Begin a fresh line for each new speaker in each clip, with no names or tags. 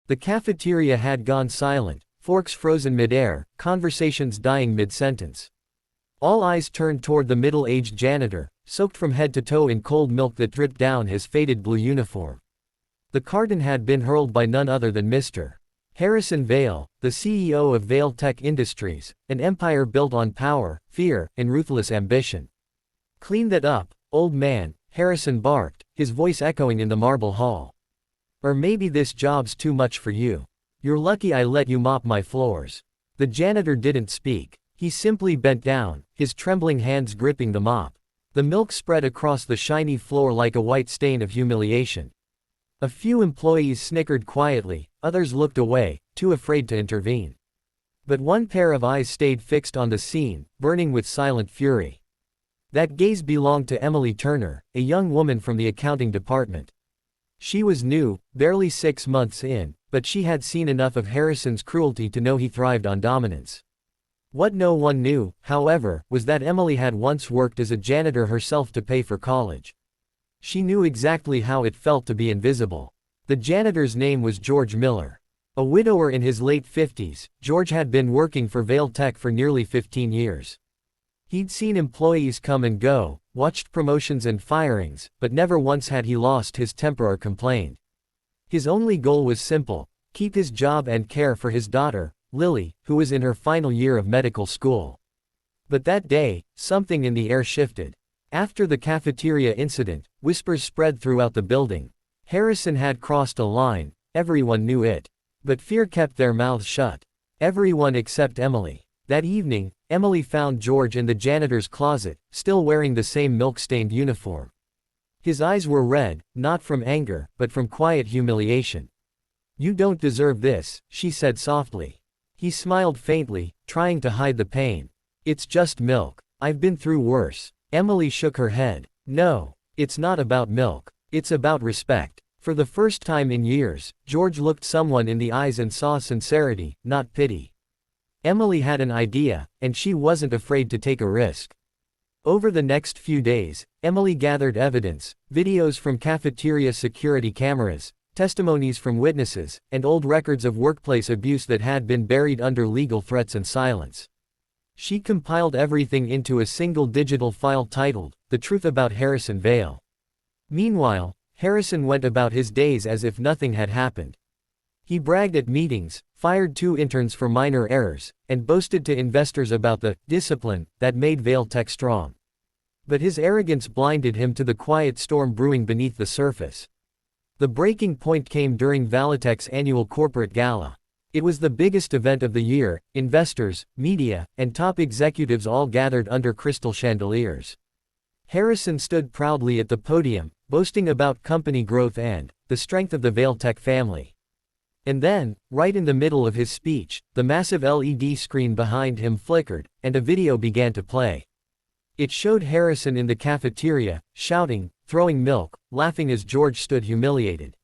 The cafeteria had gone silent, forks frozen mid-air, conversations dying mid-sentence. All eyes turned toward the middle-aged janitor, soaked from head to toe in cold milk that dripped down his faded blue uniform. The carton had been hurled by none other than Mr. Harrison Vale, the CEO of Vale Tech Industries, an empire built on power, fear, and ruthless ambition. "Clean that up, old man," Harrison barked, his voice echoing in the marble hall. "Or maybe this job's too much for you. You're lucky I let you mop my floors." The janitor didn't speak. He simply bent down, his trembling hands gripping the mop. The milk spread across the shiny floor like a white stain of humiliation. A few employees snickered quietly, others looked away, too afraid to intervene. But one pair of eyes stayed fixed on the scene, burning with silent fury. That gaze belonged to Emily Turner, a young woman from the accounting department. She was new, barely 6 months in, but she had seen enough of Harrison's cruelty to know he thrived on dominance. What no one knew, however, was that Emily had once worked as a janitor herself to pay for college. She knew exactly how it felt to be invisible. The janitor's name was George Miller. A widower in his late 50s, George had been working for Vale Tech for nearly 15 years. He'd seen employees come and go, watched promotions and firings, but never once had he lost his temper or complained. His only goal was simple: keep his job and care for his daughter, Lily, who was in her final year of medical school. But that day, something in the air shifted. After the cafeteria incident, whispers spread throughout the building. Harrison had crossed a line, everyone knew it. But fear kept their mouths shut. Everyone except Emily. That evening, Emily found George in the janitor's closet, still wearing the same milk-stained uniform. His eyes were red, not from anger, but from quiet humiliation. "You don't deserve this," she said softly. He smiled faintly, trying to hide the pain. "It's just milk. I've been through worse." Emily shook her head. "No, it's not about milk. It's about respect." For the first time in years, George looked someone in the eyes and saw sincerity, not pity. Emily had an idea, and she wasn't afraid to take a risk. Over the next few days, Emily gathered evidence, videos from cafeteria security cameras, testimonies from witnesses, and old records of workplace abuse that had been buried under legal threats and silence. She compiled everything into a single digital file titled, "The Truth About Harrison Vale." Meanwhile, Harrison went about his days as if nothing had happened. He bragged at meetings, fired 2 interns for minor errors, and boasted to investors about the discipline that made Vale Tech strong. But his arrogance blinded him to the quiet storm brewing beneath the surface. The breaking point came during Valitech's annual corporate gala. It was the biggest event of the year. Investors, media, and top executives all gathered under crystal chandeliers. Harrison stood proudly at the podium, boasting about company growth and the strength of the Vale Tech family. And then, right in the middle of his speech, the massive LED screen behind him flickered, and a video began to play. It showed Harrison in the cafeteria, shouting, throwing milk, laughing as George stood humiliated.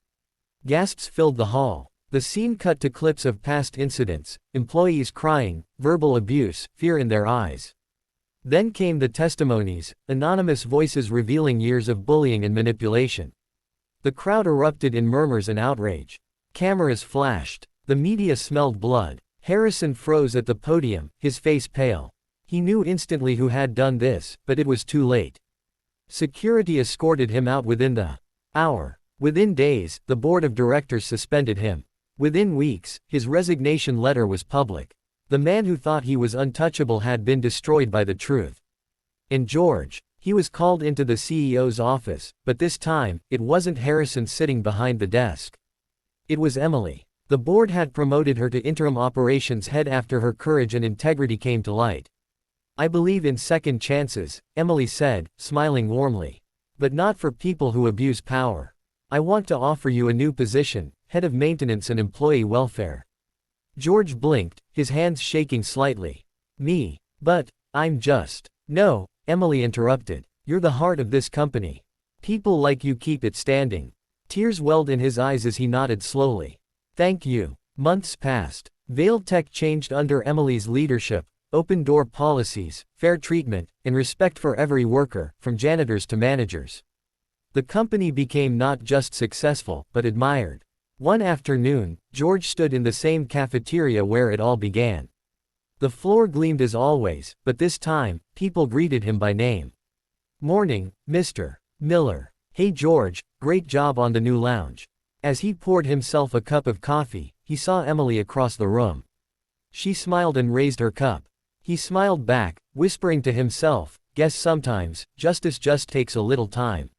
Gasps filled the hall. The scene cut to clips of past incidents, employees crying, verbal abuse, fear in their eyes. Then came the testimonies, anonymous voices revealing years of bullying and manipulation. The crowd erupted in murmurs and outrage. Cameras flashed. The media smelled blood. Harrison froze at the podium, his face pale. He knew instantly who had done this, but it was too late. Security escorted him out within the hour. Within days, the board of directors suspended him. Within weeks, his resignation letter was public. The man who thought he was untouchable had been destroyed by the truth. And George, he was called into the CEO's office, but this time, it wasn't Harrison sitting behind the desk. It was Emily. The board had promoted her to interim operations head after her courage and integrity came to light. "I believe in second chances," Emily said, smiling warmly. "But not for people who abuse power. I want to offer you a new position, head of maintenance and employee welfare." George blinked, his hands shaking slightly. "Me? But I'm just..." "No," Emily interrupted. "You're the heart of this company. People like you keep it standing." Tears welled in his eyes as he nodded slowly. "Thank you." Months passed. Vale Tech changed under Emily's leadership. Open-door policies, fair treatment, and respect for every worker, from janitors to managers. The company became not just successful, but admired. One afternoon, George stood in the same cafeteria where it all began. The floor gleamed as always, but this time, people greeted him by name. "Morning, Mr. Miller. Hey George, great job on the new lounge." As he poured himself a cup of coffee, he saw Emily across the room. She smiled and raised her cup. He smiled back, whispering to himself, "Guess sometimes, justice just takes a little time."